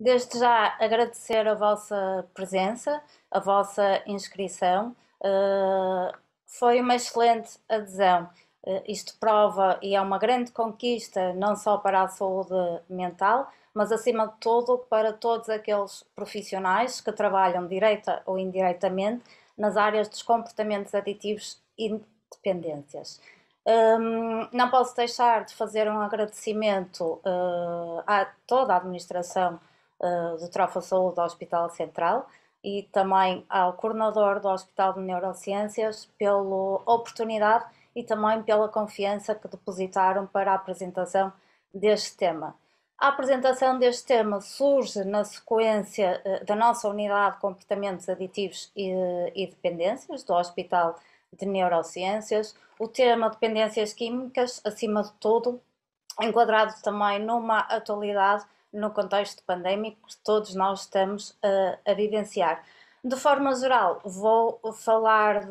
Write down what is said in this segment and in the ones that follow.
Desde já agradecer a vossa presença, a vossa inscrição. Foi uma excelente adesão. Isto prova e é uma grande conquista não só para a saúde mental, mas acima de tudo para todos aqueles profissionais que trabalham direta ou indiretamente nas áreas dos comportamentos aditivos e dependências. Não posso deixar de fazer um agradecimento a toda a administração do Trofa Saúde do Hospital Central e também ao coordenador do Hospital de Neurociências pela oportunidade e também pela confiança que depositaram para a apresentação deste tema. A apresentação deste tema surge na sequência da nossa unidade de comportamentos aditivos e dependências do Hospital de Neurociências. O tema dependências químicas, acima de tudo, enquadrado também numa atualidade no contexto pandémico que todos nós estamos a vivenciar. De forma geral, vou falar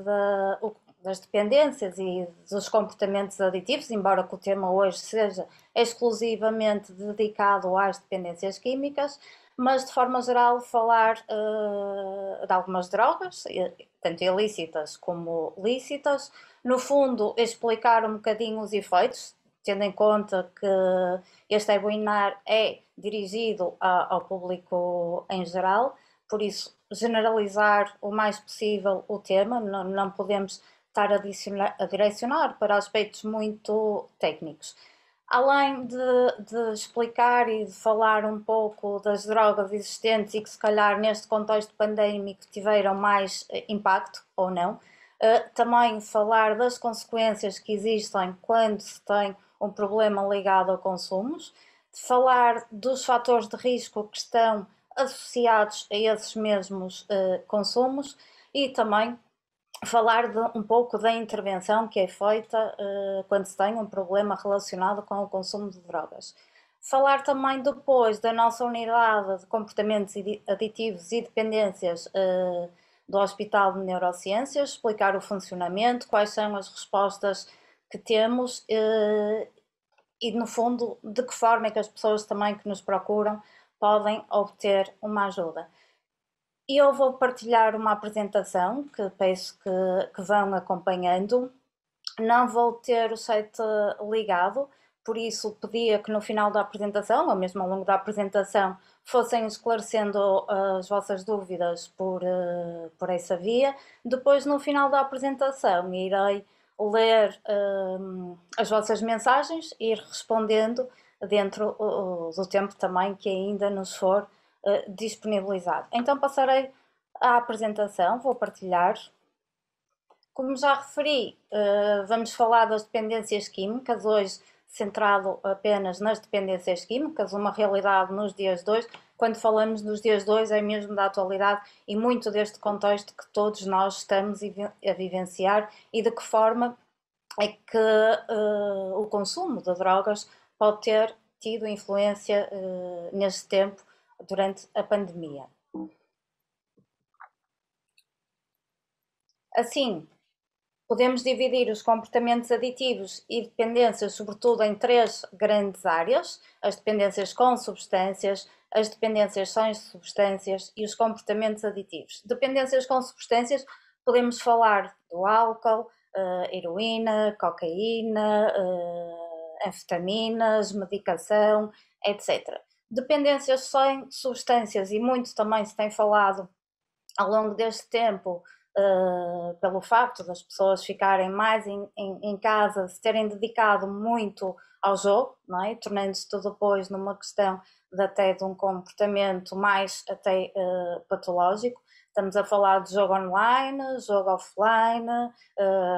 das dependências e dos comportamentos aditivos, embora que o tema hoje seja exclusivamente dedicado às dependências químicas, mas de forma geral falar de algumas drogas, tanto ilícitas como lícitas, no fundo explicar um bocadinho os efeitos, tendo em conta que este webinar é dirigido ao público em geral, por isso generalizar o mais possível o tema, não podemos estar a direcionar para aspectos muito técnicos. Além de explicar e de falar um pouco das drogas existentes e que se calhar neste contexto pandémico tiveram mais impacto ou não, também falar das consequências que existem quando se tem um problema ligado a consumos, de falar dos fatores de risco que estão associados a esses mesmos consumos e também falar um pouco da intervenção que é feita quando se tem um problema relacionado com o consumo de drogas. Falar também depois da nossa unidade de comportamentos aditivos e dependências do Hospital de Neurociências, explicar o funcionamento, quais são as respostas que temos e, no fundo, de que forma é que as pessoas também que nos procuram podem obter uma ajuda. E eu vou partilhar uma apresentação que peço que vão acompanhando. Não vou ter o site ligado, por isso pedia que no final da apresentação, ou mesmo ao longo da apresentação, fossem esclarecendo as vossas dúvidas por essa via. Depois, no final da apresentação, irei ler as vossas mensagens e ir respondendo dentro do tempo também que ainda nos for disponibilizado. Então passarei à apresentação, vou partilhar. Como já referi, vamos falar das dependências químicas, hoje centrado apenas nas dependências químicas, uma realidade nos dias de hoje. Quando falamos nos dias de hoje é mesmo da atualidade e muito deste contexto que todos nós estamos a vivenciar e de que forma é que o consumo de drogas pode ter tido influência neste tempo durante a pandemia. Assim, podemos dividir os comportamentos aditivos e dependências, sobretudo, em três grandes áreas: as dependências com substâncias, as dependências sem substâncias e os comportamentos aditivos. Dependências com substâncias, podemos falar do álcool, heroína, cocaína, anfetaminas, medicação, etc. Dependências sem substâncias, e muito também se tem falado ao longo deste tempo, pelo facto das pessoas ficarem mais em casa, se terem dedicado muito ao jogo, não é? Tornando-se tudo depois numa questão até de um comportamento mais até patológico. Estamos a falar de jogo online, jogo offline,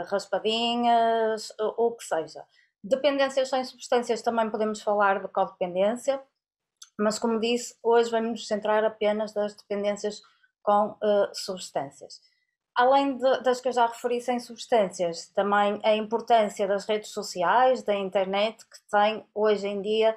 raspadinhas, o que seja. Dependências sem substâncias também podemos falar de codependência, mas como disse, hoje vamos nos centrar apenas das dependências com substâncias. Além das que eu já referi sem substâncias, também a importância das redes sociais, da internet, que tem hoje em dia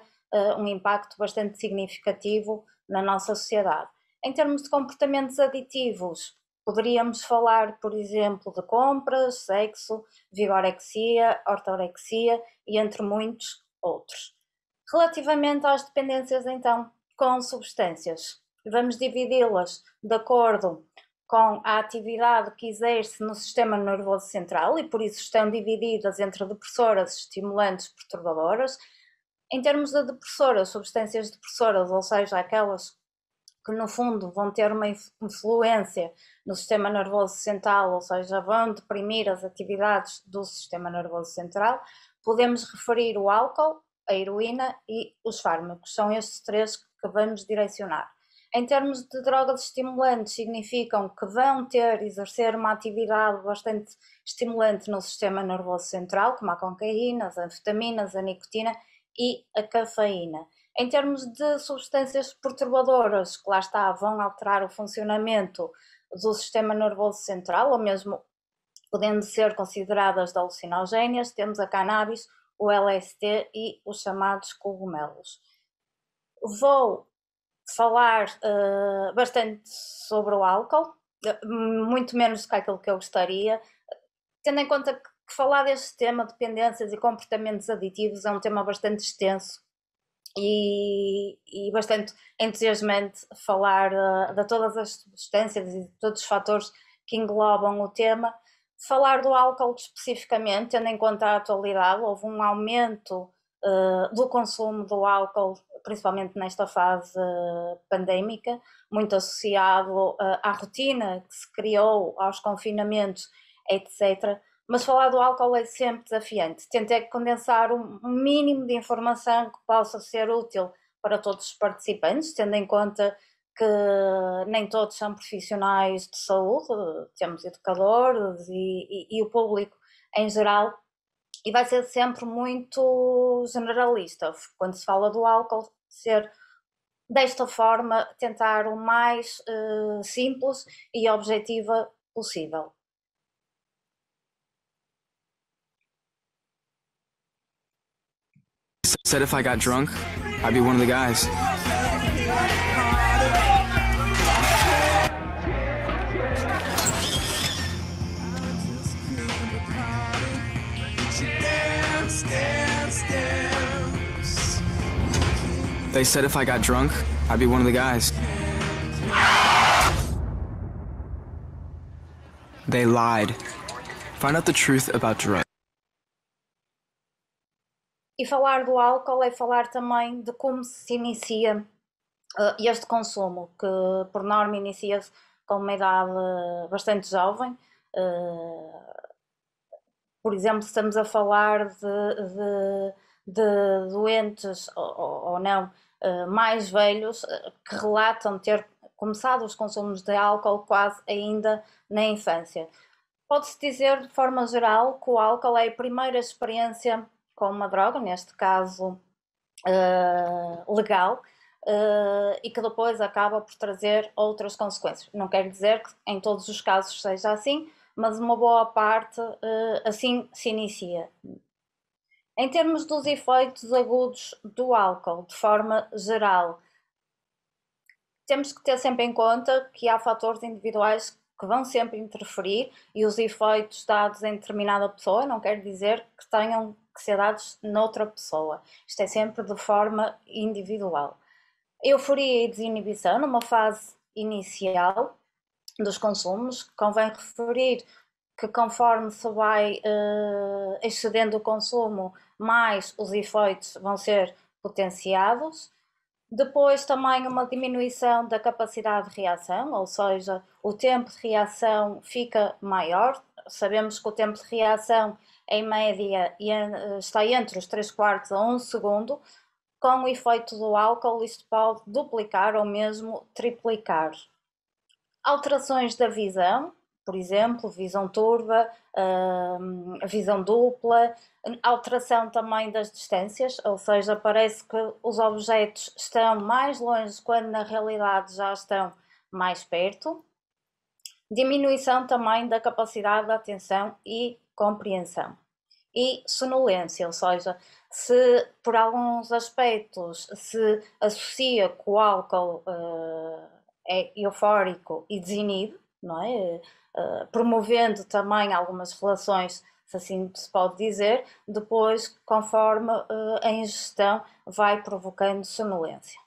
um impacto bastante significativo na nossa sociedade. Em termos de comportamentos aditivos, poderíamos falar, por exemplo, de compras, sexo, vigorexia, ortorexia e entre muitos outros. Relativamente às dependências, então, com substâncias. Vamos dividi-las de acordo com a atividade que exerce no sistema nervoso central e por isso estão divididas entre depressoras, estimulantes, perturbadoras. Em termos de depressoras, substâncias depressoras, ou seja, aquelas que no fundo vão ter uma influência no sistema nervoso central, ou seja, vão deprimir as atividades do sistema nervoso central, podemos referir o álcool, a heroína e os fármacos. São estes três que vamos direcionar. Em termos de drogas estimulantes, significam que vão exercer uma atividade bastante estimulante no sistema nervoso central, como a cocaína, as anfetaminas, a nicotina e a cafeína. Em termos de substâncias perturbadoras, que lá está, vão alterar o funcionamento do sistema nervoso central, ou mesmo podendo ser consideradas de alucinogénias, temos a cannabis, o LSD e os chamados cogumelos. Vou falar bastante sobre o álcool, muito menos do que aquilo que eu gostaria, tendo em conta que falar deste tema, dependências e comportamentos aditivos, é um tema bastante extenso e bastante entusiasmante falar de todas as substâncias e de todos os fatores que englobam o tema. Falar do álcool especificamente, tendo em conta a atualidade, houve um aumento do consumo do álcool, principalmente nesta fase pandémica, muito associado à rotina que se criou, aos confinamentos, etc. Mas falar do álcool é sempre desafiante. Tentei condensar um mínimo de informação que possa ser útil para todos os participantes, tendo em conta que nem todos são profissionais de saúde, temos educadores e o público em geral, e vai ser sempre muito generalista, quando se fala do álcool, ser desta forma, tentar o mais simples e objetiva possível. Said if I got drunk, I'd be one of the guys. They said if I got drunk, I'd be one of the guys. They lied. Find out the truth about drugs. E falar do álcool é falar também de como se inicia este consumo, que por norma inicia-se com uma idade bastante jovem. Por exemplo, estamos a falar de doentes ou não mais velhos que relatam ter começado os consumos de álcool quase ainda na infância. Pode-se dizer de forma geral que o álcool é a primeira experiência com uma droga, neste caso legal, e que depois acaba por trazer outras consequências. Não quer dizer que em todos os casos seja assim, mas uma boa parte assim se inicia. Em termos dos efeitos agudos do álcool, de forma geral, temos que ter sempre em conta que há fatores individuais que vão sempre interferir e os efeitos dados em determinada pessoa não quer dizer que tenham que ser dados noutra pessoa. Isto é sempre de forma individual. Euforia e desinibição, numa fase inicial dos consumos, convém referir que conforme se vai excedendo o consumo, mais os efeitos vão ser potenciados. Depois também uma diminuição da capacidade de reação, ou seja, o tempo de reação fica maior. Sabemos que o tempo de reação, em média, está entre os 3/4 a 1 segundo. Com o efeito do álcool, isto pode duplicar ou mesmo triplicar. Alterações da visão, por exemplo, visão turva, visão dupla, alteração também das distâncias, ou seja, parece que os objetos estão mais longe quando na realidade já estão mais perto. Diminuição também da capacidade de atenção e compreensão. E sonolência, ou seja, se por alguns aspectos se associa que o álcool é eufórico e desinibe, não é? Promovendo também algumas relações, se assim se pode dizer, depois, conforme a ingestão vai provocando sonolência.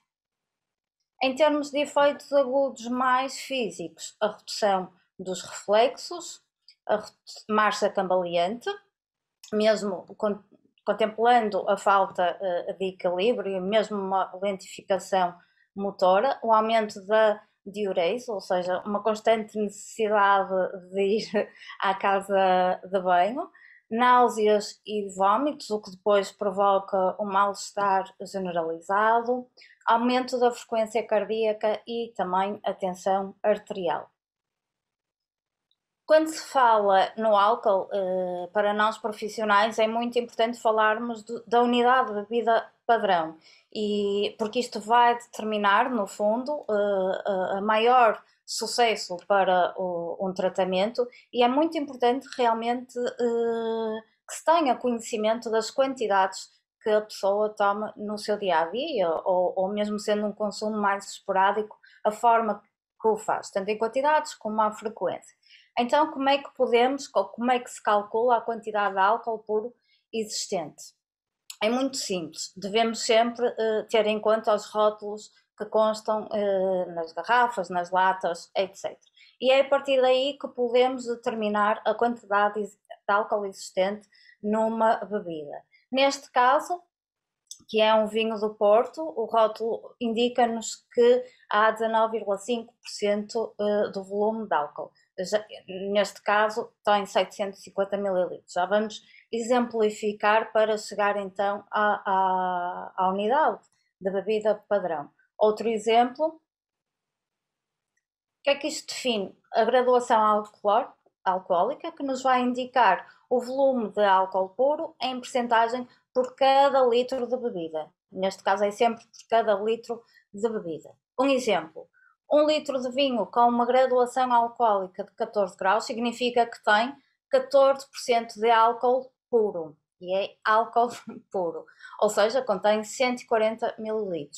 Em termos de efeitos agudos mais físicos, a redução dos reflexos, a marcha cambaleante, mesmo contemplando a falta de equilíbrio, mesmo uma lentificação motora, o aumento da diurese, ou seja, uma constante necessidade de ir à casa de banho, náuseas e vômitos, o que depois provoca um mal-estar generalizado, aumento da frequência cardíaca e também a tensão arterial. Quando se fala no álcool, para nós profissionais é muito importante falarmos da unidade de bebida padrão, porque isto vai determinar, no fundo, a maior sucesso para um tratamento, e é muito importante realmente que se tenha conhecimento das quantidades que a pessoa toma no seu dia-a-dia, ou mesmo sendo um consumo mais esporádico, a forma que o faz, tanto em quantidades como à frequência. Então, como é que se calcula a quantidade de álcool puro existente? É muito simples, devemos sempre ter em conta os rótulos que constam nas garrafas, nas latas, etc. E é a partir daí que podemos determinar a quantidade de álcool existente numa bebida. Neste caso, que é um vinho do Porto, o rótulo indica-nos que há 19,5% do volume de álcool. Neste caso, tem 750 ml. Já vamos exemplificar para chegar então à unidade de bebida padrão. Outro exemplo, o que é que isto define? A graduação alcoólica, que nos vai indicar o volume de álcool puro em percentagem por cada litro de bebida. Neste caso é sempre por cada litro de bebida. Um exemplo, 1 litro de vinho com uma graduação alcoólica de 14 graus significa que tem 14% de álcool puro, e é álcool puro, ou seja, contém 140 ml.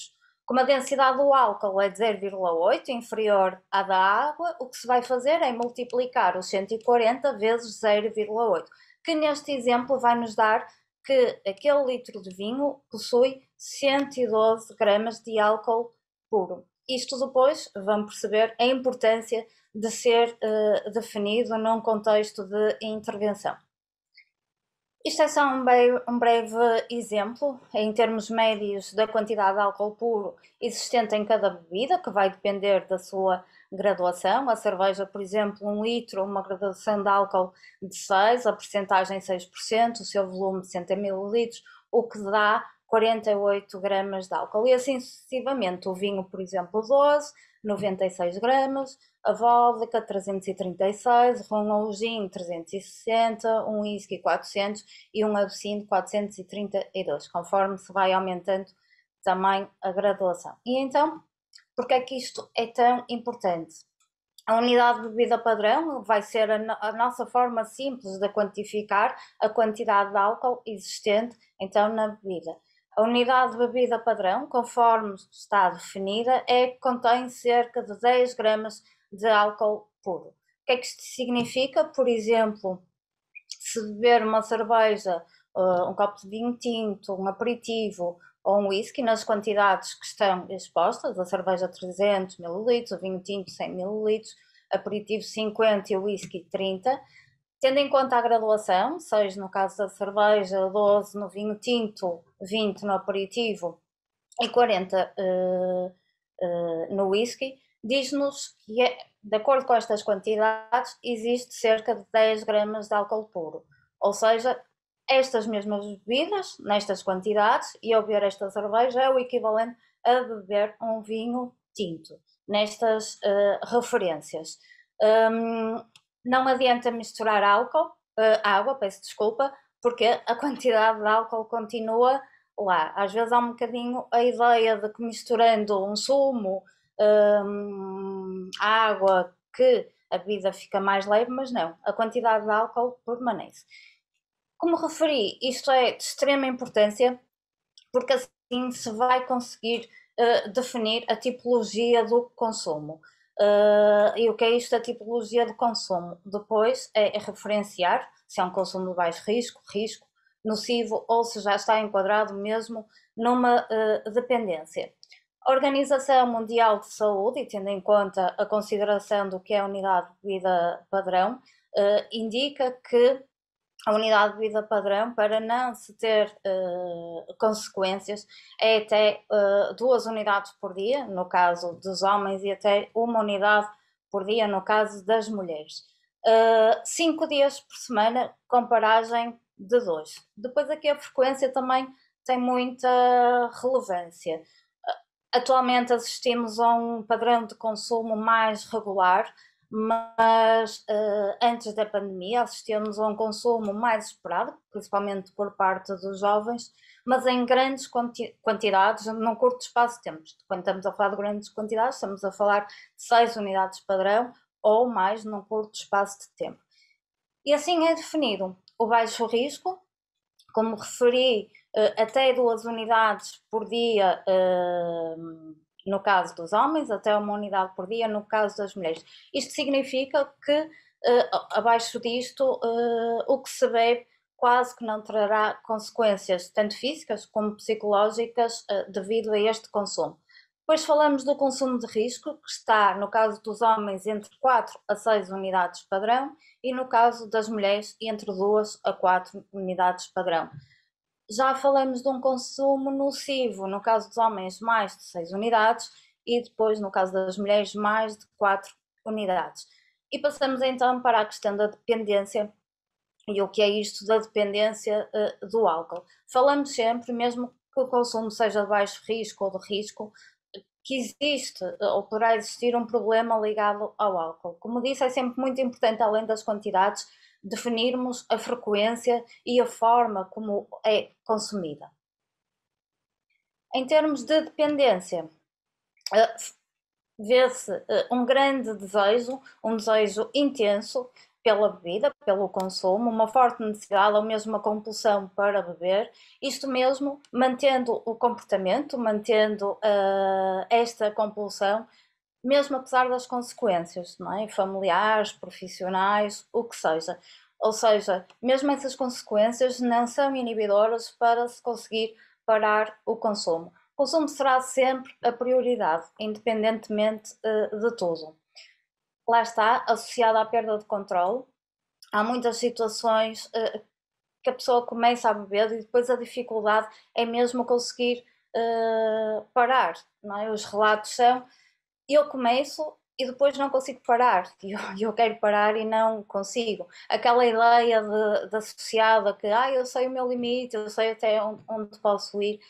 Como a densidade do álcool é de 0,8, inferior à da água, o que se vai fazer é multiplicar os 140 vezes 0,8, que neste exemplo vai nos dar que aquele litro de vinho possui 112 gramas de álcool puro. Isto depois vamos perceber a importância de ser definido num contexto de intervenção. Isto é só um breve exemplo, em termos médios, da quantidade de álcool puro existente em cada bebida, que vai depender da sua graduação. A cerveja, por exemplo, 1 litro, uma graduação de álcool de 6, a percentagem 6%, o seu volume de 60 ml, o que dá 48 gramas de álcool. E assim sucessivamente, o vinho, por exemplo, 12, 96 gramas, a vodka 336, rum ou gin 360, um whisky 400 e um absinto 432, conforme se vai aumentando também a graduação. E então, porque é que isto é tão importante? A unidade de bebida padrão vai ser a nossa forma simples de quantificar a quantidade de álcool existente então na bebida. A unidade de bebida padrão, conforme está definida, é que contém cerca de 10 gramas de álcool puro. O que é que isto significa? Por exemplo, se beber uma cerveja, um copo de vinho tinto, um aperitivo ou um whisky, nas quantidades que estão expostas, a cerveja 300 ml, o vinho tinto 100 ml, aperitivo 50 e o whisky 30, tendo em conta a graduação, seja no caso da cerveja 12 no vinho tinto, 20 no aperitivo e 40 no whisky, diz-nos que, de acordo com estas quantidades, existe cerca de 10 gramas de álcool puro. Ou seja, estas mesmas bebidas, nestas quantidades, e ao beber esta cerveja é o equivalente a beber um vinho tinto, nestas referências. Não adianta misturar água, peço desculpa, porque a quantidade de álcool continua lá. Às vezes há um bocadinho a ideia de que misturando um sumo, água, que a bebida fica mais leve, mas não, a quantidade de álcool permanece. Como referi, isto é de extrema importância, porque assim se vai conseguir definir a tipologia do consumo. E o que é isto da tipologia de consumo? Depois é referenciar se é um consumo de baixo risco, nocivo, ou se já está enquadrado mesmo numa dependência. A Organização Mundial de Saúde, e tendo em conta a consideração do que é a unidade de vida padrão, indica que a unidade de vida padrão, para não se ter consequências, é até 2 unidades por dia, no caso dos homens, e até 1 unidade por dia, no caso das mulheres. 5 dias por semana, com paragem de 2. Depois aqui a frequência também tem muita relevância. Atualmente assistimos a um padrão de consumo mais regular, mas antes da pandemia assistíamos a um consumo mais esperado, principalmente por parte dos jovens, mas em grandes quantidades, num curto espaço de tempo. Quando estamos a falar de grandes quantidades, estamos a falar de 6 unidades padrão ou mais num curto espaço de tempo. E assim é definido o baixo risco, como referi, até 2 unidades por dia no caso dos homens, até 1 unidade por dia no caso das mulheres. Isto significa que, abaixo disto, o que se bebe quase que não trará consequências, tanto físicas como psicológicas, devido a este consumo. Depois falamos do consumo de risco, que está, no caso dos homens, entre 4 a 6 unidades padrão, e no caso das mulheres, entre 2 a 4 unidades padrão. Já falamos de um consumo nocivo, no caso dos homens, mais de 6 unidades, e depois, no caso das mulheres, mais de 4 unidades. E passamos então para a questão da dependência e o que é isto da dependência do álcool. Falamos sempre, mesmo que o consumo seja de baixo risco ou de risco, que existe ou poderá existir um problema ligado ao álcool. Como disse, é sempre muito importante, além das quantidades, definirmos a frequência e a forma como é consumida. Em termos de dependência, vê-se um grande desejo, um desejo intenso pela bebida, pelo consumo, uma forte necessidade ou mesmo uma compulsão para beber, isto mesmo mantendo o comportamento, mantendo esta compulsão, mesmo apesar das consequências, não é? Familiares, profissionais, o que seja. Ou seja, mesmo essas consequências não são inibidoras para se conseguir parar o consumo. O consumo será sempre a prioridade, independentemente de tudo. Lá está, associada à perda de controle, há muitas situações que a pessoa começa a beber e depois a dificuldade é mesmo conseguir parar, não é? Os relatos são, eu começo e depois não consigo parar, eu quero parar e não consigo. Aquela ideia de associada que eu sei o meu limite, eu sei até onde posso ir,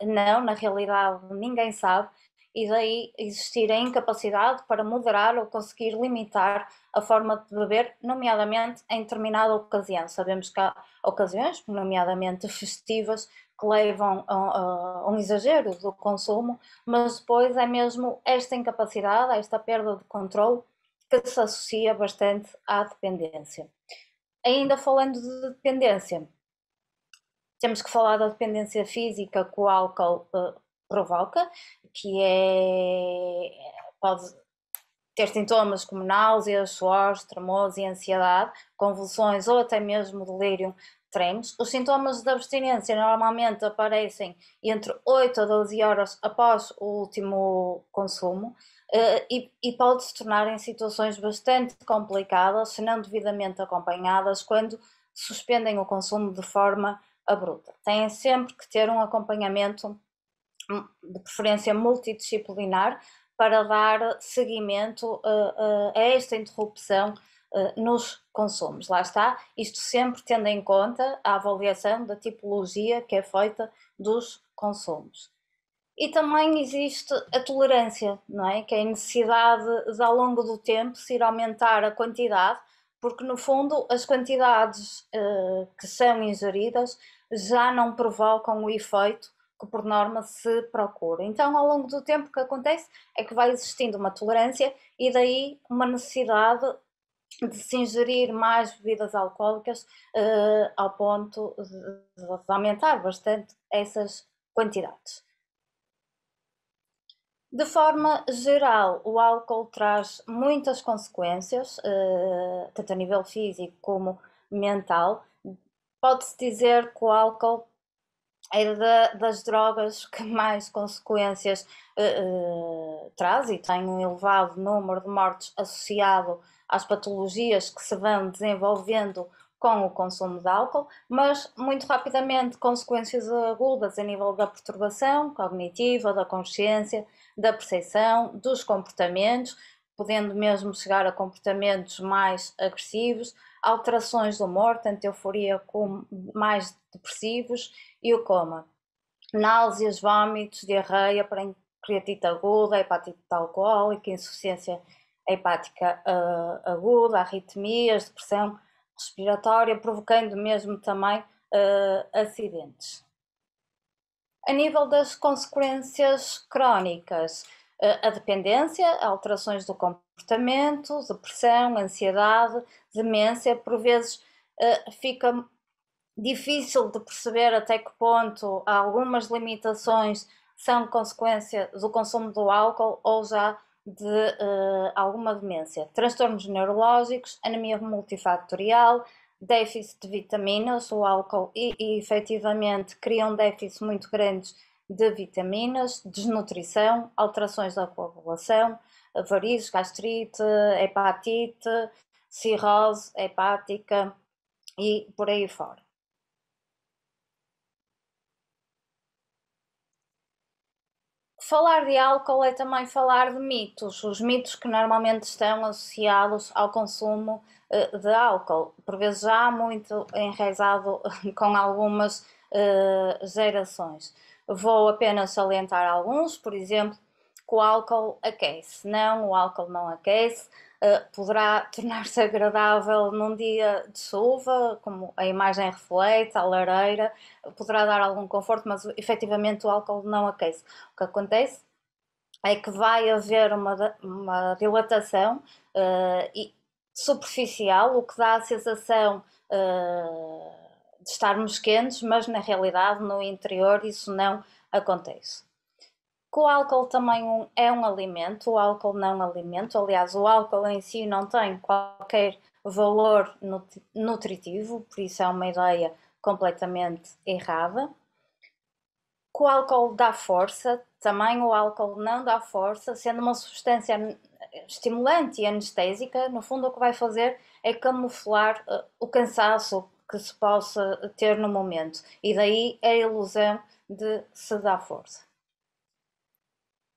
não, na realidade ninguém sabe, e daí existir a incapacidade para moderar ou conseguir limitar a forma de beber, nomeadamente em determinada ocasião. Sabemos que há ocasiões, nomeadamente festivas, que levam a um exagero do consumo, mas depois é mesmo esta incapacidade, esta perda de controle, que se associa bastante à dependência. Ainda falando de dependência, temos que falar da dependência física que o álcool provoca, que pode ter sintomas como náuseas, suores, tremores e ansiedade, convulsões ou até mesmo delírio, tremos. Os sintomas de abstinência normalmente aparecem entre 8 a 12 horas após o último consumo e pode se tornar em situações bastante complicadas, se não devidamente acompanhadas, quando suspendem o consumo de forma abrupta. Têm sempre que ter um acompanhamento de preferência multidisciplinar para dar seguimento a esta interrupção nos consumos. Lá está, isto sempre tendo em conta a avaliação da tipologia que é feita dos consumos. E também existe a tolerância, não é? Que é a necessidade de, ao longo do tempo, se ir aumentar a quantidade, porque no fundo as quantidades que são ingeridas já não provocam o efeito que por norma se procura. Então, ao longo do tempo, o que acontece é que vai existindo uma tolerância e daí uma necessidade de se ingerir mais bebidas alcoólicas ao ponto de aumentar bastante essas quantidades. De forma geral, o álcool traz muitas consequências, tanto a nível físico como mental. Pode-se dizer que o álcool é das drogas que mais consequências traz e tem um elevado número de mortes associado às patologias que se vão desenvolvendo com o consumo de álcool, mas muito rapidamente consequências agudas a nível da perturbação cognitiva, da consciência, da percepção, dos comportamentos, podendo mesmo chegar a comportamentos mais agressivos, alterações do humor, tanto euforia como mais depressivos, e o coma. Náuseas, vômitos, diarreia, pancreatite aguda, hepatite alcoólica, insuficiência hepática aguda, arritmias, depressão respiratória, provocando mesmo também acidentes. A nível das consequências crónicas, a dependência, alterações do comportamento, depressão, ansiedade, demência, por vezes fica difícil de perceber até que ponto algumas limitações são consequência do consumo do álcool ou já de alguma demência. Transtornos neurológicos, anemia multifatorial, déficit de vitaminas, o álcool e efetivamente criam déficits muito grandes de vitaminas, desnutrição, alterações da coagulação, varizes, gastrite, hepatite, cirrose hepática e por aí fora. Falar de álcool é também falar de mitos, os mitos que normalmente estão associados ao consumo de álcool, por vezes já muito enraizado com algumas gerações. Vou apenas salientar alguns, por exemplo, que o álcool aquece. Não, o álcool não aquece. Poderá tornar-se agradável num dia de chuva, como a imagem reflete, à lareira, poderá dar algum conforto, mas efetivamente o álcool não aquece. O que acontece é que vai haver uma dilatação superficial, o que dá a sensação de estarmos quentes, mas na realidade no interior isso não acontece. Que o álcool também é um alimento, o álcool não é um alimento, aliás, o álcool em si não tem qualquer valor nutritivo, por isso é uma ideia completamente errada. Que o álcool dá força, também o álcool não dá força, sendo uma substância estimulante e anestésica, no fundo o que vai fazer é camuflar o cansaço que se possa ter no momento, e daí a ilusão de se dar força.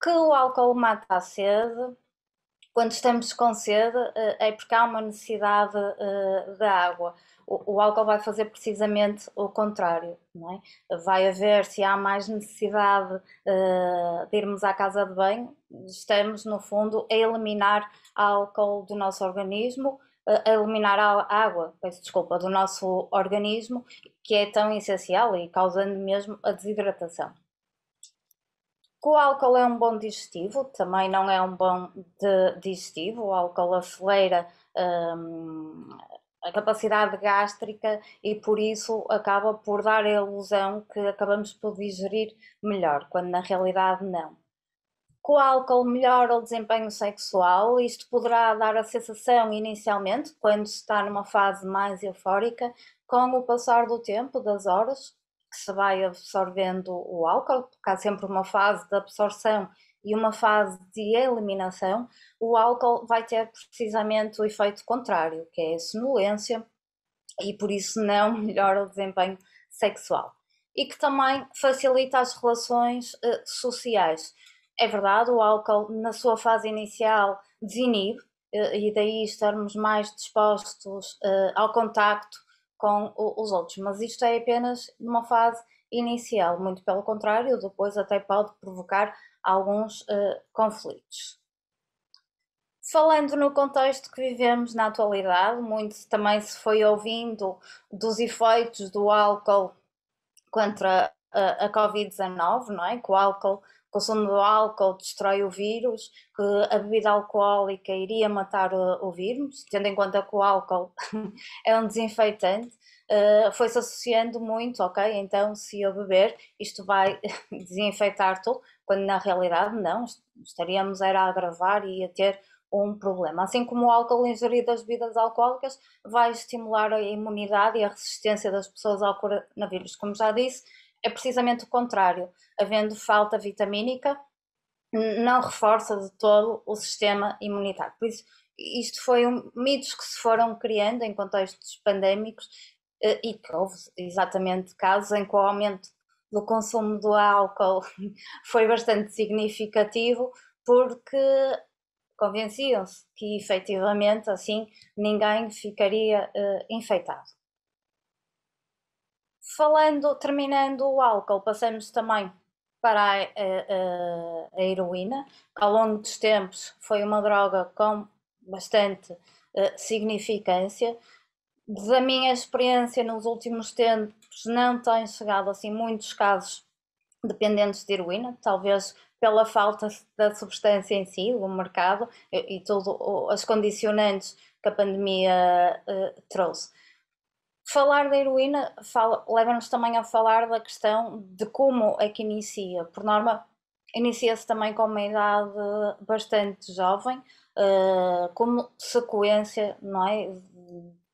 Que o álcool mata a sede, quando estamos com sede é porque há uma necessidade de água. O álcool vai fazer precisamente o contrário, não é? Vai haver, se há mais necessidade de irmos à casa de banho, estamos no fundo a eliminar álcool do nosso organismo, a eliminar a água, peço desculpa, do nosso organismo, que é tão essencial e causando mesmo a desidratação. O álcool é um bom digestivo, também não é um bom digestivo. O álcool acelera a capacidade gástrica e por isso acaba por dar a ilusão que acabamos por digerir melhor, quando na realidade não. O álcool melhora o desempenho sexual, isto poderá dar a sensação inicialmente, quando se está numa fase mais eufórica, com o passar do tempo, das horas, que se vai absorvendo o álcool, porque há sempre uma fase de absorção e uma fase de eliminação, o álcool vai ter precisamente o efeito contrário, que é a sonolência, e por isso não melhora o desempenho sexual. E que também facilita as relações sociais. É verdade, o álcool na sua fase inicial desinibe, e daí estarmos mais dispostos ao contacto com os outros, mas isto é apenas numa fase inicial, muito pelo contrário, depois até pode provocar alguns conflitos. Falando no contexto que vivemos na atualidade, muito também se foi ouvindo dos efeitos do álcool contra a Covid-19, não é? Que o consumo do álcool destrói o vírus, que a bebida alcoólica iria matar o vírus, tendo em conta que o álcool é um desinfetante, foi-se associando muito, ok, então se eu beber isto vai desinfetar tudo, quando na realidade não, estaríamos a agravar e a ter um problema. Assim como o álcool ingerido das bebidas alcoólicas vai estimular a imunidade e a resistência das pessoas ao coronavírus. Como já disse, é precisamente o contrário. Havendo falta vitamínica, não reforça de todo o sistema imunitário. Por isso, isto foi mitos que se foram criando em contextos pandémicos e que houve exatamente casos em que o aumento do consumo do álcool foi bastante significativo, porque convenciam-se que efetivamente assim ninguém ficaria infectado. Terminando o álcool, passamos também para a heroína, que ao longo dos tempos foi uma droga com bastante significância. Da minha experiência nos últimos tempos não tem chegado assim muitos casos dependentes de heroína, talvez pela falta da substância em si, do mercado e tudo as condicionantes que a pandemia trouxe. Falar da heroína leva-nos também a falar da questão de como é que inicia. Por norma, inicia-se também com uma idade bastante jovem, como sequência, não é,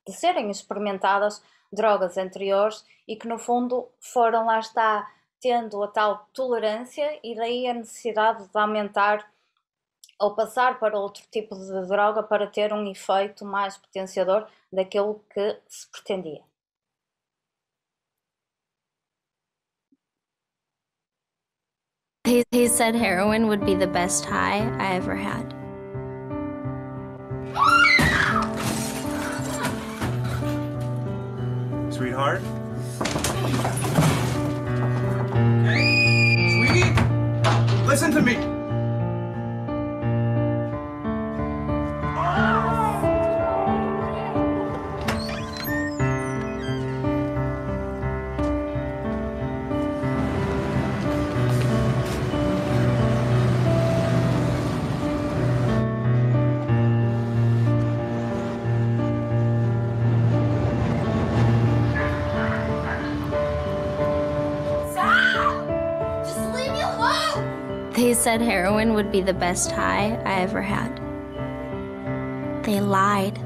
de serem experimentadas drogas anteriores e que no fundo foram, lá está, tendo a tal tolerância e daí a necessidade de aumentar ou passar para outro tipo de droga para ter um efeito mais potenciador daquilo que se pretendia. He said heroin would be the best high I ever had. Sweetheart? Okay. Sweetie, listen to me. He said heroin would be the best high I ever had. They lied.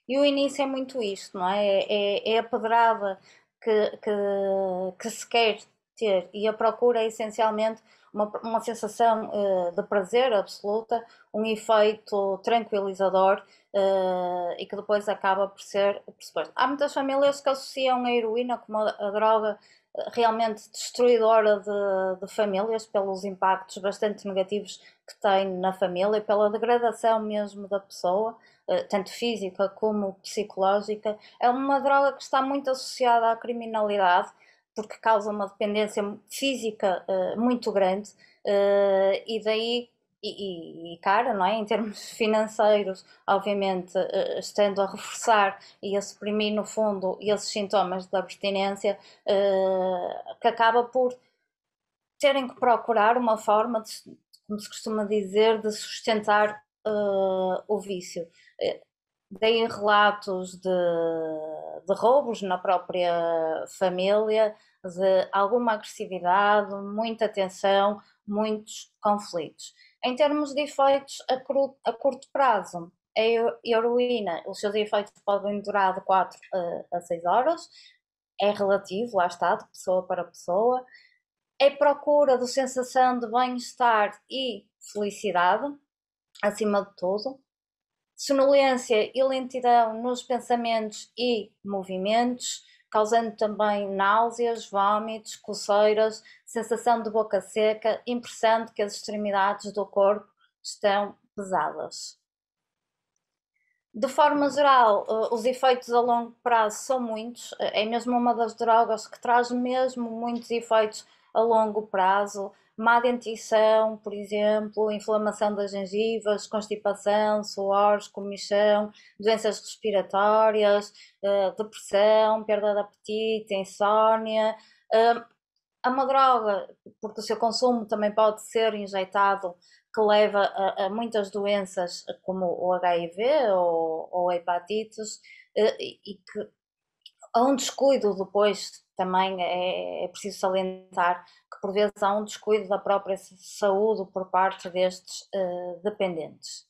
E o início é muito isto, não é? É a pedrada que se quer ter e a procura é essencialmente uma sensação de prazer absoluta, um efeito tranquilizador e que depois acaba por ser pressuposto. Há muitas famílias que associam a heroína como a droga realmente destruidora de famílias pelos impactos bastante negativos que tem na família, pela degradação mesmo da pessoa, tanto física como psicológica. É uma droga que está muito associada à criminalidade, porque causa uma dependência física muito grande e daí e cara, não é? Em termos financeiros, obviamente, estando a reforçar e a suprimir no fundo esses sintomas da abstinência, que acaba por terem que procurar uma forma de, como se costuma dizer, de sustentar o vício. Dei relatos de roubos na própria família, de alguma agressividade, muita tensão, muitos conflitos. Em termos de efeitos a curto prazo, a heroína, os seus efeitos podem durar de 4 a 6 horas, é relativo, lá está, de pessoa para pessoa. É procura de sensação de bem-estar e felicidade, acima de tudo. Sonolência e lentidão nos pensamentos e movimentos, causando também náuseas, vômitos, coceiras, sensação de boca seca, impressão de que as extremidades do corpo estão pesadas. De forma geral, os efeitos a longo prazo são muitos, é mesmo uma das drogas que traz mesmo muitos efeitos a longo prazo, má dentição, por exemplo, inflamação das gengivas, constipação, suores, comichão, doenças respiratórias, depressão, perda de apetite, insónia. É uma droga, porque o seu consumo também pode ser injetado, que leva a muitas doenças como o HIV ou hepatites, e que há um descuido depois, também é preciso salientar que por vezes há um descuido da própria saúde por parte destes dependentes.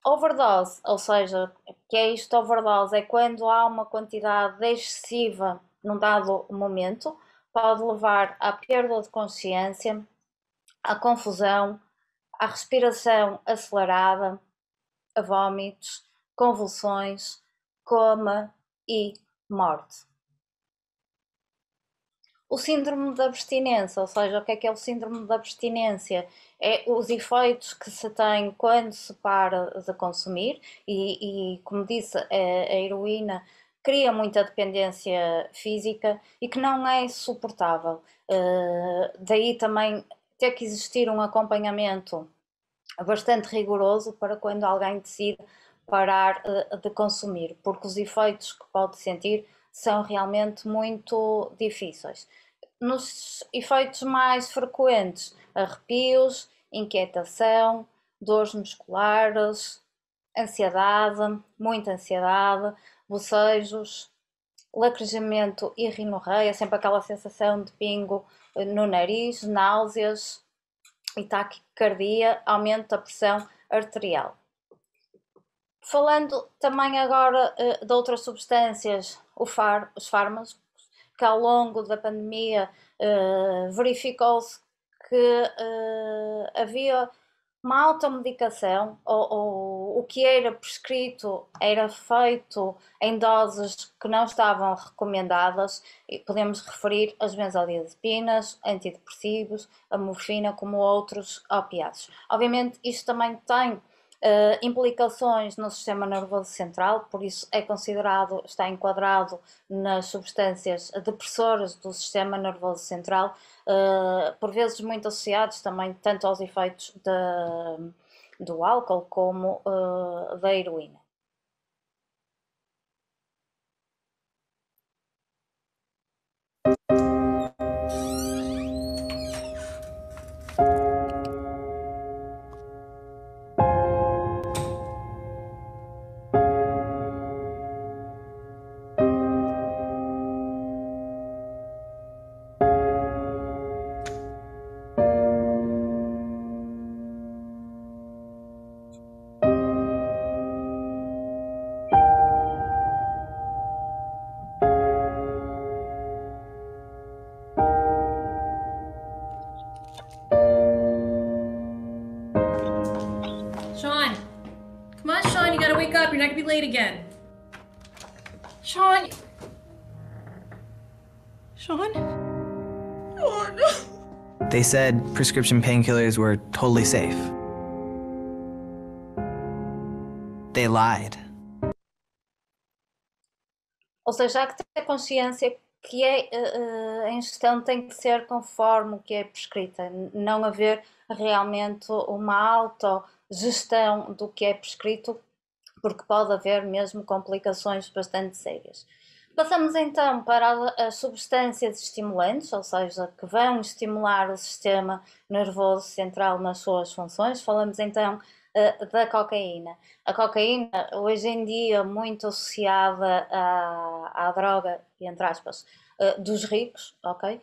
Overdose, ou seja, que é isto, overdose, é quando há uma quantidade excessiva num dado momento, pode levar à perda de consciência, à confusão, à respiração acelerada, a vômitos, convulsões, coma e morte. O síndrome de abstinência, ou seja, o que é o síndrome de abstinência? É os efeitos que se tem quando se para de consumir e como disse, a heroína cria muita dependência física e que não é suportável. Daí também ter que existir um acompanhamento bastante rigoroso para quando alguém decide parar de consumir, porque os efeitos que pode sentir são realmente muito difíceis. Nos efeitos mais frequentes, arrepios, inquietação, dores musculares, ansiedade, muita ansiedade, bocejos, lacrimejamento e rinorreia, sempre aquela sensação de pingo no nariz, náuseas e taquicardia, aumento da pressão arterial. Falando também agora de outras substâncias, os fármacos, que ao longo da pandemia verificou-se que havia uma automedicação, ou o que era prescrito era feito em doses que não estavam recomendadas, e podemos referir as benzodiazepinas, antidepressivos, a morfina, como outros opiáceos. Obviamente isto também tem implicações no sistema nervoso central, por isso é considerado, está enquadrado nas substâncias depressoras do sistema nervoso central, por vezes muito associados também tanto aos efeitos do álcool como da heroína. Sean! Come on, Sean, you gotta wake up. You're not gonna be late again. Sean! Sean? Oh, no. They said prescription painkillers were totally safe. They lied. Ou seja, há que ter consciência que a ingestão tem que ser conforme o que é prescrita, não haver realmente uma autogestão do que é prescrito, porque pode haver mesmo complicações bastante sérias. Passamos então para as substâncias estimulantes, ou seja, que vão estimular o sistema nervoso central nas suas funções. Falamos então da cocaína. A cocaína, hoje em dia, muito associada à droga, entre aspas, dos ricos, ok?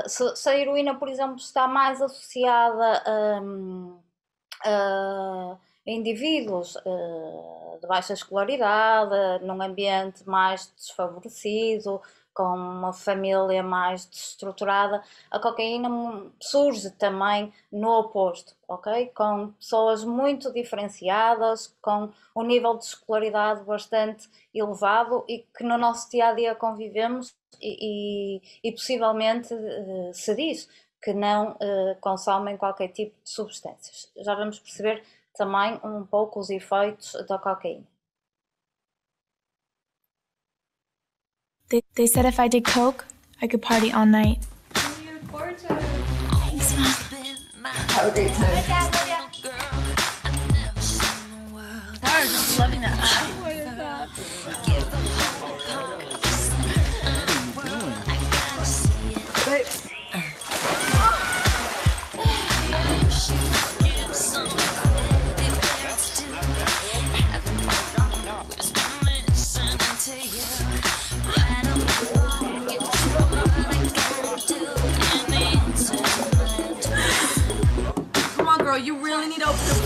Se a heroína, por exemplo, está mais associada a indivíduos de baixa escolaridade, num ambiente mais desfavorecido, com uma família mais desestruturada, a cocaína surge também no oposto, ok? Com pessoas muito diferenciadas, com um nível de escolaridade bastante elevado e que no nosso dia-a-dia convivemos e possivelmente se diz que não consomem qualquer tipo de substâncias. Já vamos perceber também um pouco os efeitos da cocaína. They said if I did coke, I could party all night. Have a great time. Tara, just loving that high. What is that? Come on, girl, you really need to open the door.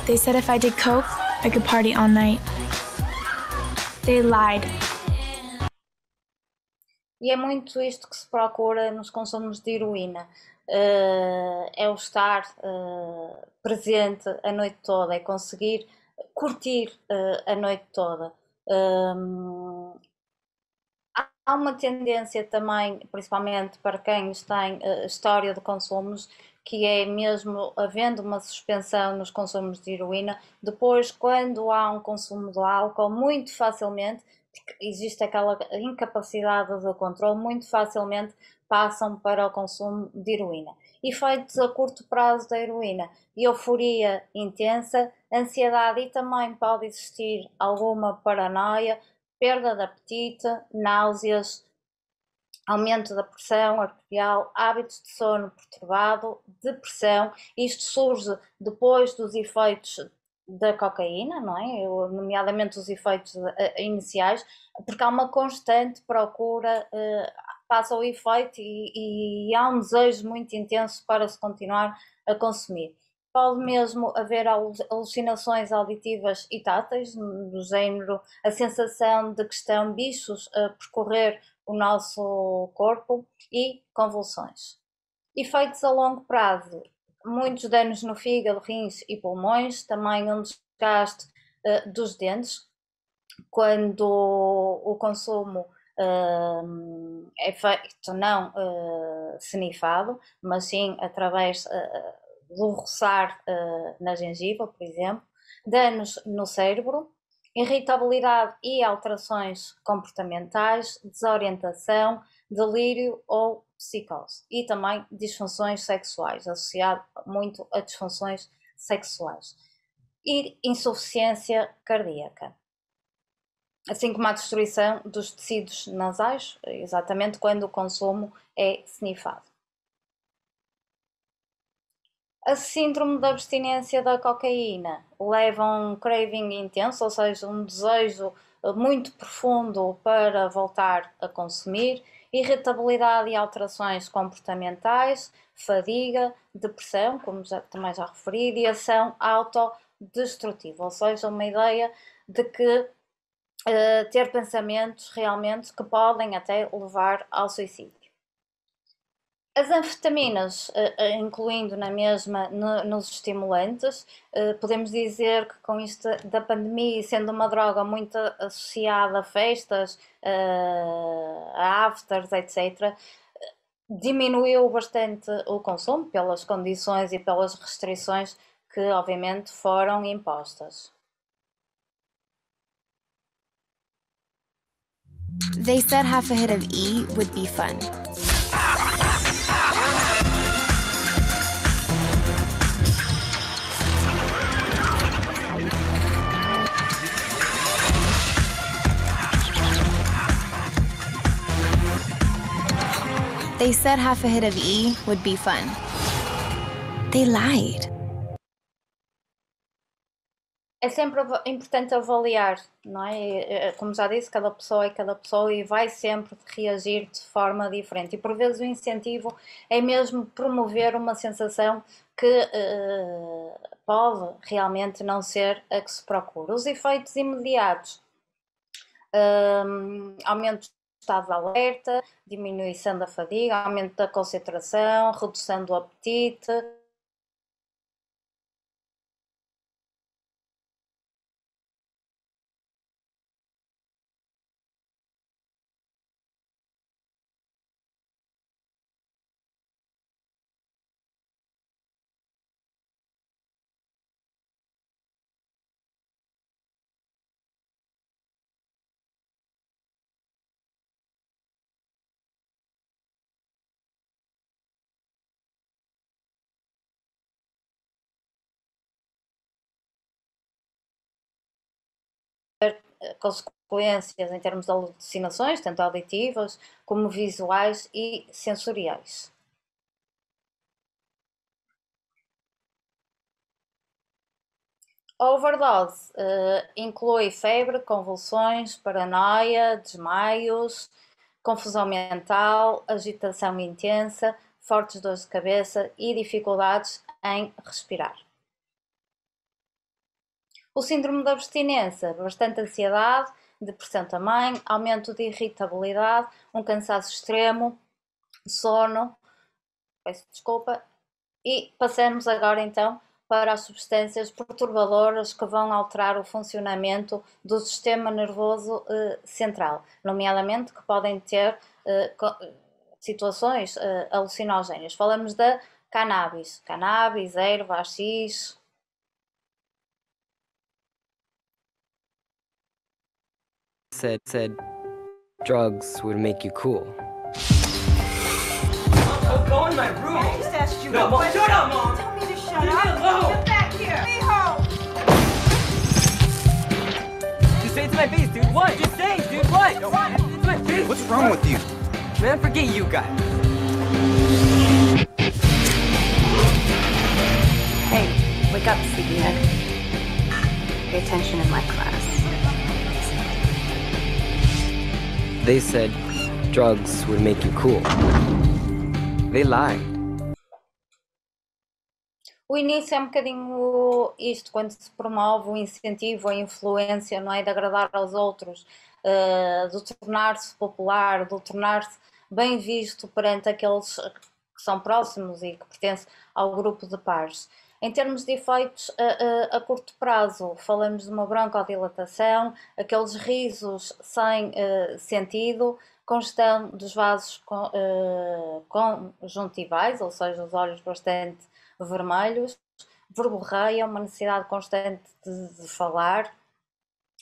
They said if I did coke, I could party all night. They lied. E é muito isto que se procura nos consumos de heroína. É o estar presente a noite toda, é conseguir curtir a noite toda. Há uma tendência também, principalmente para quem tem história de consumos, que é mesmo havendo uma suspensão nos consumos de heroína, depois quando há um consumo de álcool, muito facilmente, porque existe aquela incapacidade de controle, muito facilmente passam para o consumo de heroína. Efeitos a curto prazo da heroína: euforia intensa, ansiedade e também pode existir alguma paranoia, perda de apetite, náuseas, aumento da pressão arterial, hábitos de sono perturbado, depressão. Isto surge depois dos efeitos da cocaína, não é? Nomeadamente os efeitos iniciais, porque há uma constante procura, passa o efeito e há um desejo muito intenso para se continuar a consumir. Pode mesmo haver alucinações auditivas e táteis, do género a sensação de que estão bichos a percorrer o nosso corpo, e convulsões. Efeitos a longo prazo: muitos danos no fígado, rins e pulmões, também um desgaste dos dentes, quando o consumo é feito não snifado, mas sim através do roçar na gengiva, por exemplo. Danos no cérebro, irritabilidade e alterações comportamentais, desorientação, delírio ou psicose, e também disfunções sexuais, associado muito a disfunções sexuais, e insuficiência cardíaca, assim como a destruição dos tecidos nasais, exatamente quando o consumo é snifado. A síndrome da abstinência da cocaína leva a um craving intenso, ou seja, um desejo muito profundo para voltar a consumir, irritabilidade e alterações comportamentais, fadiga, depressão, como também já referi, e ação autodestrutiva, ou seja, uma ideia de que ter pensamentos realmente que podem até levar ao suicídio. As anfetaminas, incluindo na mesma nos estimulantes, podemos dizer que com isto da pandemia, sendo uma droga muito associada a festas, a afters, etc., diminuiu bastante o consumo pelas condições e pelas restrições que obviamente foram impostas. They said half a hit of E would be fun. They said half a hit of E would be fun. They lied. É sempre importante avaliar, não é? Como já disse, cada pessoa é cada pessoa e vai sempre reagir de forma diferente. E por vezes o incentivo é mesmo promover uma sensação que pode realmente não ser a que se procura. Os efeitos imediatos: aumento do estado de alerta, diminuição da fadiga, aumento da concentração, redução do apetite, consequências em termos de alucinações, tanto auditivas como visuais e sensoriais. A overdose inclui febre, convulsões, paranoia, desmaios, confusão mental, agitação intensa, fortes dores de cabeça e dificuldades em respirar. O síndrome de abstinência, bastante ansiedade, depressão também, aumento de irritabilidade, um cansaço extremo, sono, peço desculpa, e passamos agora então para as substâncias perturbadoras que vão alterar o funcionamento do sistema nervoso central, nomeadamente que podem ter situações alucinógenas. Falamos da cannabis, erva, haxixe. Said drugs would make you cool. Oh, go in my room. I just asked you. No, Mom, shut up, Mom. Tell me to shut Leave me up. alone. Get back here. Mijo. Just say it to my face, dude. What? Just say it, dude. What? To my face. What's wrong with you? Man, forget you guys. Hey, wake up, sleepyhead. Pay attention in my class. They said drugs would make you cool. They lied. O início é um bocadinho isto, quando se promove o incentivo, a influência, não é? De agradar aos outros, de tornar-se popular, de tornar-se bem visto perante aqueles que são próximos e que pertencem ao grupo de pares. Em termos de efeitos a curto prazo, falamos de uma broncodilatação, aqueles risos sem sentido, congestão dos vasos conjuntivais, ou seja, os olhos bastante vermelhos, verborreia, uma necessidade constante de falar,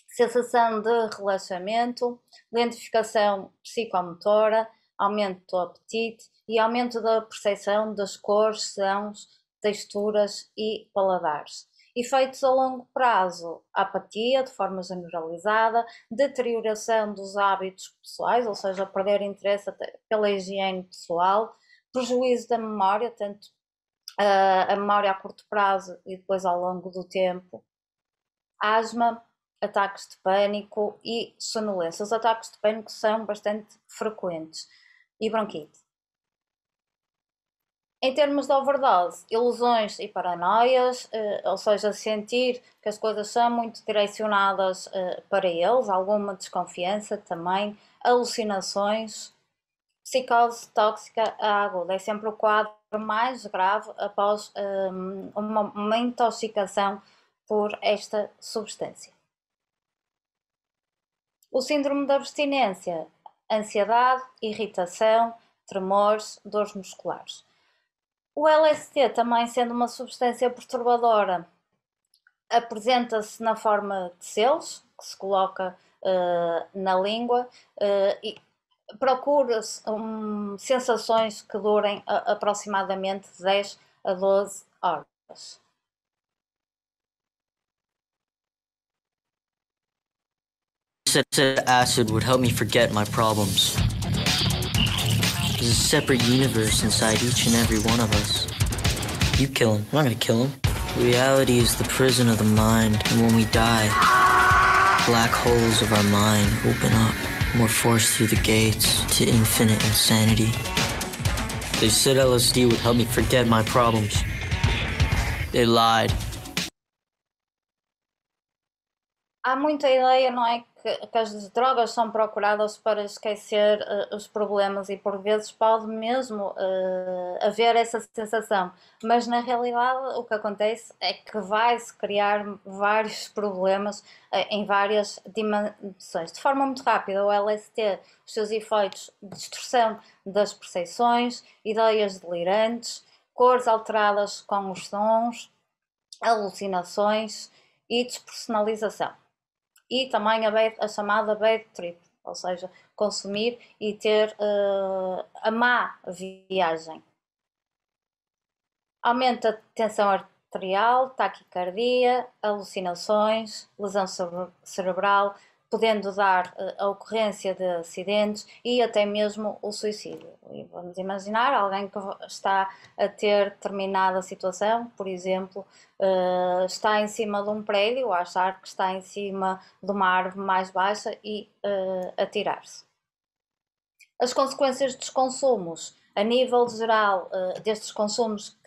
sensação de relaxamento, lentificação psicomotora, aumento do apetite e aumento da percepção das cores, sons, texturas e paladares. Efeitos a longo prazo, apatia de forma generalizada, deterioração dos hábitos pessoais, ou seja, perder interesse pela higiene pessoal, prejuízo da memória, tanto a memória a curto prazo e depois ao longo do tempo, asma, ataques de pânico e sonolência. Os ataques de pânico são bastante frequentes e bronquite. Em termos de overdose, ilusões e paranoias, ou seja, sentir que as coisas são muito direcionadas para eles, alguma desconfiança também, alucinações, psicose tóxica aguda, é sempre o quadro mais grave após uma intoxicação por esta substância. O síndrome da abstinência, ansiedade, irritação, tremores, dores musculares. O LSD, também sendo uma substância perturbadora, apresenta-se na forma de selos, que se coloca na língua, e procura-se sensações que durem aproximadamente 10 a 12 horas. Said acid would help me forget my problems. There's a separate universe inside each and every one of us. You kill him. I'm not gonna kill him. Reality is the prison of the mind, and when we die, black holes of our mind open up, and we're forced through the gates to infinite insanity. They said LSD would help me forget my problems. They lied. Há muita ideia, não é, que as drogas são procuradas para esquecer os problemas e por vezes pode mesmo haver essa sensação, mas na realidade o que acontece é que vai-se criar vários problemas em várias dimensões. De forma muito rápida, o LSD, os seus efeitos de distorção das percepções, ideias delirantes, cores alteradas com os sons, alucinações e despersonalização. E também a chamada bad trip, ou seja, consumir e ter a má viagem. Aumenta a tensão arterial, taquicardia, alucinações, lesão cerebral, podendo dar a ocorrência de acidentes e até mesmo o suicídio. E vamos imaginar alguém que está a ter determinada situação, por exemplo, está em cima de um prédio, a achar que está em cima de uma árvore mais baixa e atirar-se. As consequências dos consumos, a nível geral, destes consumos,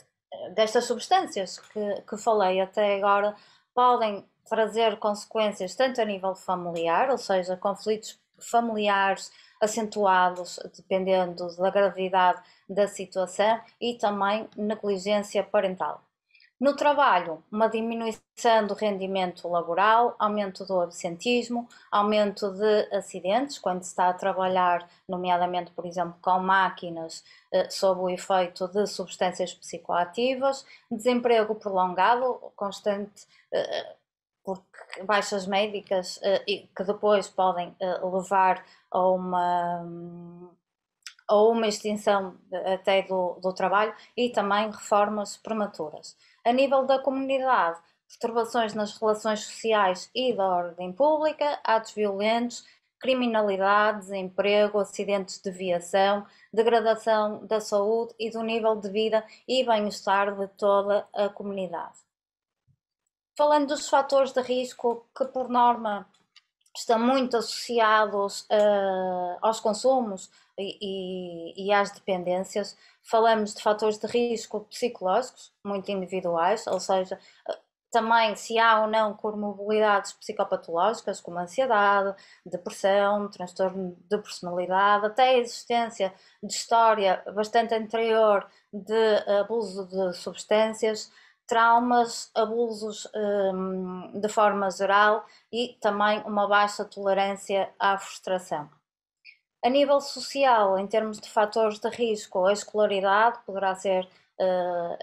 destas substâncias que falei até agora, podem trazer consequências tanto a nível familiar, ou seja, conflitos familiares acentuados dependendo da gravidade da situação, e também negligência parental. No trabalho, uma diminuição do rendimento laboral, aumento do absentismo, aumento de acidentes, quando se está a trabalhar, nomeadamente, por exemplo, com máquinas sob o efeito de substâncias psicoativas, desemprego prolongado, constante, porque baixas médicas que depois podem levar a uma extinção até do trabalho, e também reformas prematuras. A nível da comunidade, perturbações nas relações sociais e da ordem pública, atos violentos, criminalidade, desemprego, acidentes de viação, degradação da saúde e do nível de vida e bem-estar de toda a comunidade. Falando dos fatores de risco que, por norma, estão muito associados aos consumos e às dependências, falamos de fatores de risco psicológicos, muito individuais, ou seja, também se há ou não comorbilidades psicopatológicas, como ansiedade, depressão, transtorno de personalidade, até a existência de história bastante anterior de abuso de substâncias, traumas, abusos de forma geral, e também uma baixa tolerância à frustração. A nível social, em termos de fatores de risco, a escolaridade poderá ser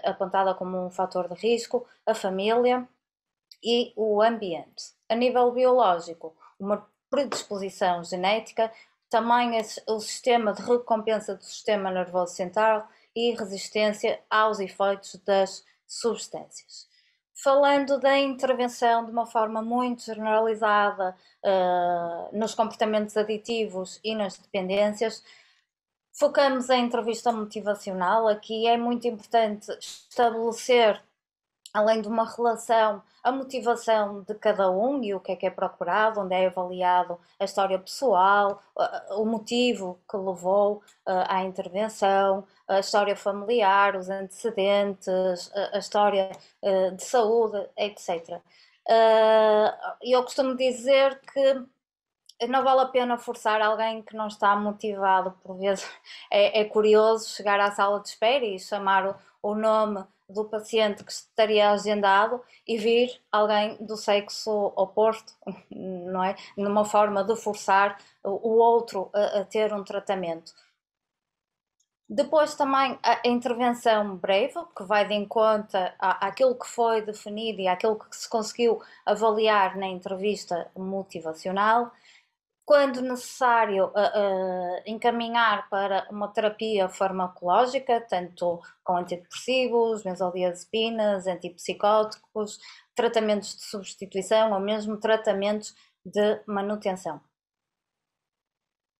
apontada como um fator de risco, a família e o ambiente. A nível biológico, uma predisposição genética, também o sistema de recompensa do sistema nervoso central e resistência aos efeitos das substâncias. Falando da intervenção de uma forma muito generalizada nos comportamentos aditivos e nas dependências, focamos a entrevista motivacional. Aqui é muito importante estabelecer, além de uma relação, a motivação de cada um e o que é procurado, onde é avaliado a história pessoal, o motivo que levou à intervenção, a história familiar, os antecedentes, a história de saúde, etc. Eu costumo dizer que não vale a pena forçar alguém que não está motivado. Por vezes é curioso chegar à sala de espera e chamar o nome do paciente que estaria agendado e vir alguém do sexo oposto, não é? Numa forma de forçar o outro a ter um tratamento. Depois também a intervenção breve, que vai de encontro àquilo que foi definido e àquilo que se conseguiu avaliar na entrevista motivacional. Quando necessário, encaminhar para uma terapia farmacológica, tanto com antidepressivos, benzodiazepinas, antipsicóticos, tratamentos de substituição ou mesmo tratamentos de manutenção.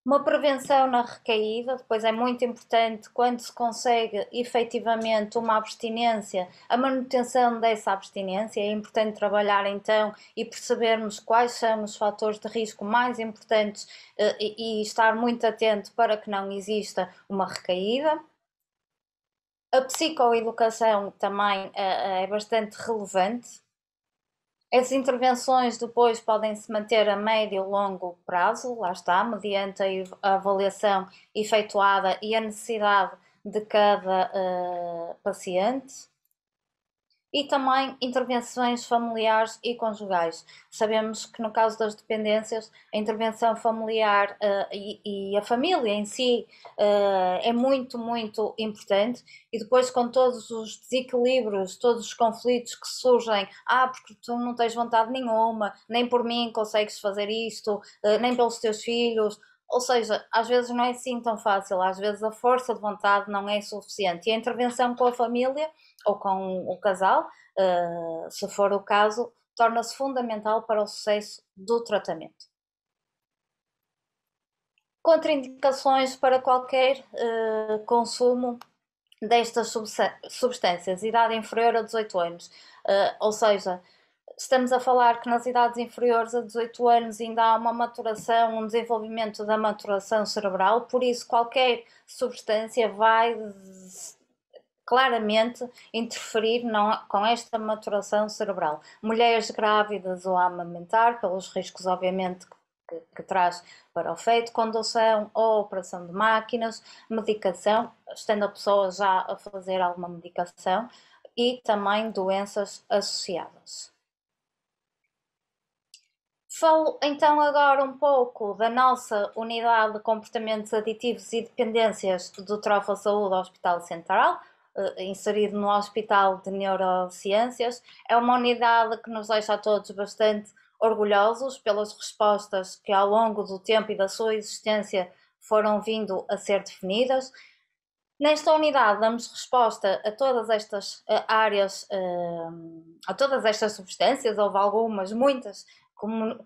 Uma prevenção na recaída, depois é muito importante, quando se consegue efetivamente uma abstinência, a manutenção dessa abstinência. É importante trabalhar então e percebermos quais são os fatores de risco mais importantes e estar muito atento para que não exista uma recaída. A psicoeducação também é bastante relevante. As intervenções depois podem se manter a médio e longo prazo, lá está, mediante a avaliação efetuada e a necessidade de cada paciente. E também intervenções familiares e conjugais. Sabemos que no caso das dependências, a intervenção familiar e a família em si é muito, muito importante, e depois com todos os desequilíbrios, todos os conflitos que surgem, porque tu não tens vontade nenhuma, nem por mim consegues fazer isto, nem pelos teus filhos. Ou seja, às vezes não é assim tão fácil, às vezes a força de vontade não é suficiente, e a intervenção com a família ou com o casal, se for o caso, torna-se fundamental para o sucesso do tratamento. Contraindicações para qualquer consumo destas substâncias, idade inferior a 18 anos, ou seja, estamos a falar que nas idades inferiores a 18 anos ainda há uma maturação, um desenvolvimento da maturação cerebral, por isso qualquer substância vai claramente interferir com esta maturação cerebral. Mulheres grávidas ou a amamentar, pelos riscos, obviamente, que traz para o feito, condução ou operação de máquinas, medicação, estando a pessoa já a fazer alguma medicação, e também doenças associadas. Falo então agora um pouco da nossa unidade de comportamentos aditivos e dependências do Troffa Saúde Hospital Central, inserido no Hospital de Neurociências. É uma unidade que nos deixa a todos bastante orgulhosos pelas respostas que ao longo do tempo e da sua existência foram vindo a ser definidas. Nesta unidade damos resposta a todas estas áreas, a todas estas substâncias. Houve algumas, muitas,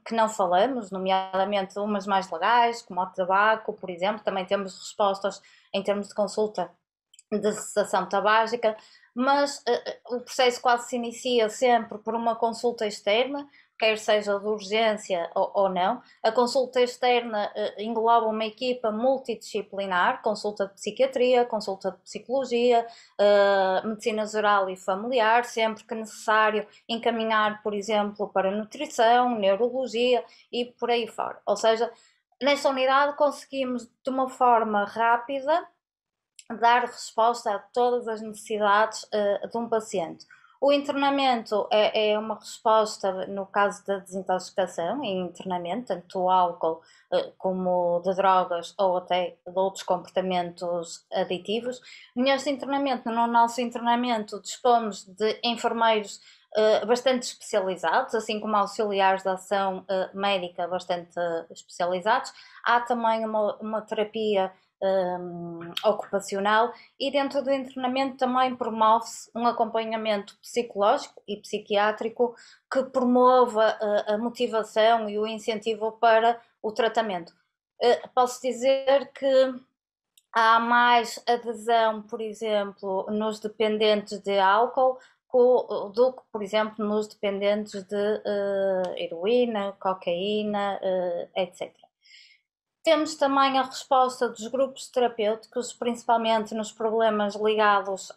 que não falamos, nomeadamente umas mais legais, como o tabaco, por exemplo. Também temos respostas em termos de consulta de cessação tabágica, mas o processo quase se inicia sempre por uma consulta externa, quer seja de urgência ou não. A consulta externa engloba uma equipa multidisciplinar, consulta de psiquiatria, consulta de psicologia, medicina geral e familiar, sempre que necessário encaminhar, por exemplo, para nutrição, neurologia e por aí fora. Ou seja, nesta unidade conseguimos de uma forma rápida dar resposta a todas as necessidades de um paciente. O internamento é uma resposta no caso da desintoxicação, em internamento, tanto o álcool como de drogas ou até de outros comportamentos aditivos. Neste internamento, no nosso internamento, dispomos de enfermeiros bastante especializados, assim como auxiliares de ação médica bastante especializados. Há também uma terapia ocupacional, e dentro do internamento também promove-se um acompanhamento psicológico e psiquiátrico que promova a motivação e o incentivo para o tratamento. Posso dizer que há mais adesão, por exemplo, nos dependentes de álcool do que, por exemplo, nos dependentes de heroína, cocaína, etc. Temos também a resposta dos grupos terapêuticos, principalmente nos problemas ligados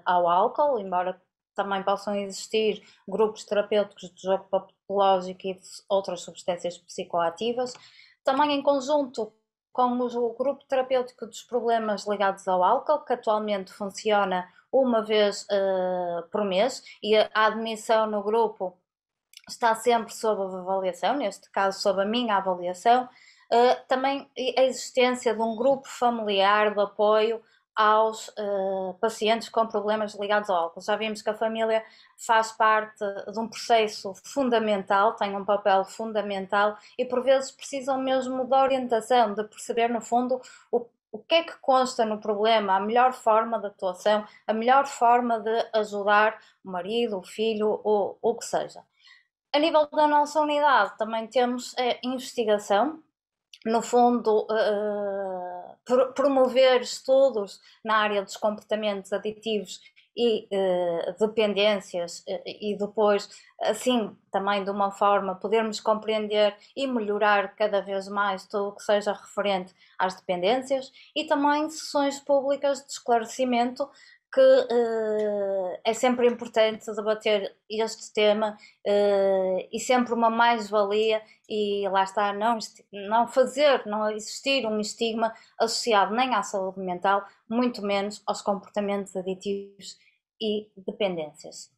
ao álcool, embora também possam existir grupos terapêuticos de jogo patológico e de outras substâncias psicoativas. Também em conjunto com o grupo terapêutico dos problemas ligados ao álcool, que atualmente funciona uma vez por mês, e a admissão no grupo está sempre sob avaliação, neste caso sob a minha avaliação. Também a existência de um grupo familiar de apoio aos pacientes com problemas ligados ao álcool. Já vimos que a família faz parte de um processo fundamental, tem um papel fundamental e por vezes precisam mesmo de orientação, de perceber no fundo o que é que consta no problema, a melhor forma de atuação, a melhor forma de ajudar o marido, o filho ou o que seja. A nível da nossa unidade também temos investigação, no fundo, promover estudos na área dos comportamentos aditivos e dependências e depois, assim, também de uma forma, podermos compreender e melhorar cada vez mais tudo o que seja referente às dependências, e também sessões públicas de esclarecimento, que é sempre importante debater este tema e sempre uma mais-valia, e lá está, não existir um estigma associado nem à saúde mental, muito menos aos comportamentos aditivos e dependências.